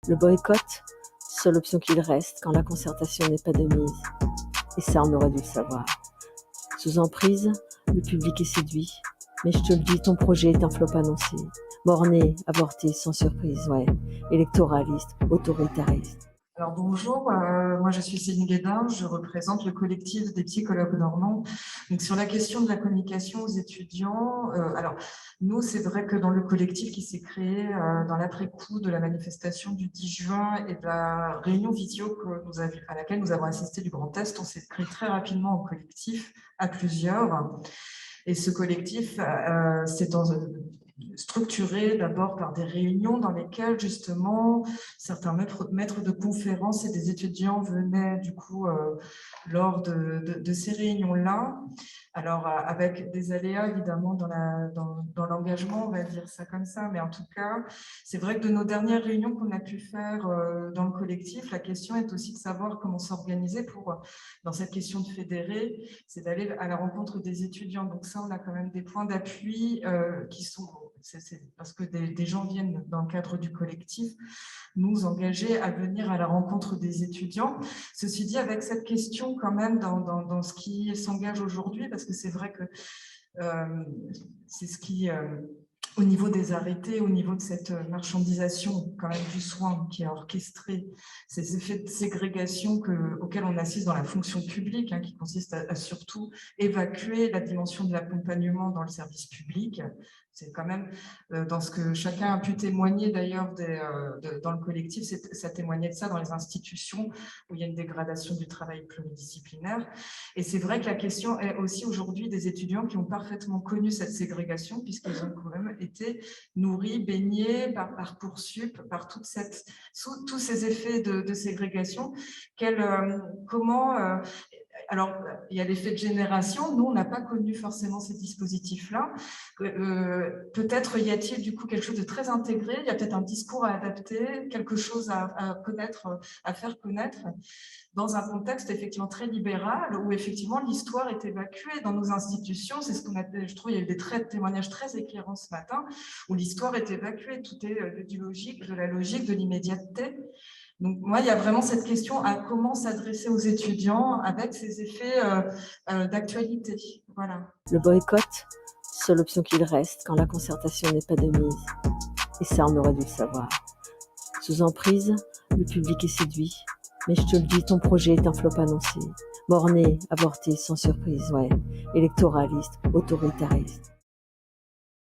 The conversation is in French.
Le boycott, seule option qu'il reste quand la concertation n'est pas de mise. Et ça, on aurait dû le savoir. Sous emprise, le public est séduit. Mais je te le dis, ton projet est un flop annoncé. Borné, avorté, sans surprise, ouais. Électoraliste, autoritariste. Alors bonjour, moi je suis Céline Guédin, je représente le collectif des psychologues normands. Donc sur la question de la communication aux étudiants, alors nous c'est vrai que dans le collectif qui s'est créé dans l'après-coup de la manifestation du 10 juin et de la réunion visio à laquelle nous avons assisté du Grand Est, on s'est créé très rapidement en collectif à plusieurs. Et ce collectif s'est structuré d'abord par des réunions dans lesquelles justement certains maîtres de conférences et des étudiants venaient du coup lors de ces réunions-là. Alors avec des aléas évidemment dans l'engagement, on va dire ça comme ça, mais en tout cas, c'est vrai que de nos dernières réunions qu'on a pu faire dans le collectif, la question est aussi de savoir comment s'organiser pour, dans cette question de fédérer, c'est d'aller à la rencontre des étudiants. Donc ça, on a quand même des points d'appui qui sont, parce que des gens viennent dans le cadre du collectif, nous engager à venir à la rencontre des étudiants. Ceci dit, avec cette question quand même dans ce qui s'engage aujourd'hui, parce que c'est vrai que c'est ce qui, au niveau des arrêtés, au niveau de cette marchandisation quand même du soin qui est orchestrée, ces effets de ségrégation auxquels on assiste dans la fonction publique, qui consiste à surtout évacuer la dimension de l'accompagnement dans le service public. C'est quand même dans ce que chacun a pu témoigner d'ailleurs dans le collectif, ça témoignait de ça dans les institutions où il y a une dégradation du travail pluridisciplinaire. Et c'est vrai que la question est aussi aujourd'hui des étudiants qui ont parfaitement connu cette ségrégation puisqu'ils ont quand même été nourris, baignés par Parcoursup, par tous ces effets de ségrégation. Alors, il y a l'effet de génération. Nous, on n'a pas connu forcément ces dispositifs-là. Peut-être y a-t-il du coup quelque chose de très intégré. Il y a peut-être un discours à adapter, quelque chose à connaître, à faire connaître dans un contexte effectivement très libéral où effectivement l'histoire est évacuée dans nos institutions. C'est ce qu'on a, je trouve, il y a eu des témoignages très éclairants ce matin où l'histoire est évacuée. Tout est du logique, de la logique, de l'immédiateté. Donc, moi, il y a vraiment cette question à comment s'adresser aux étudiants avec ces effets d'actualité. Voilà. Le boycott, seule option qu'il reste quand la concertation n'est pas de mise. Et ça, on aurait dû le savoir. Sous emprise, le public est séduit. Mais je te le dis, ton projet est un flop annoncé. Borné, avorté, sans surprise, ouais. Électoraliste, autoritariste.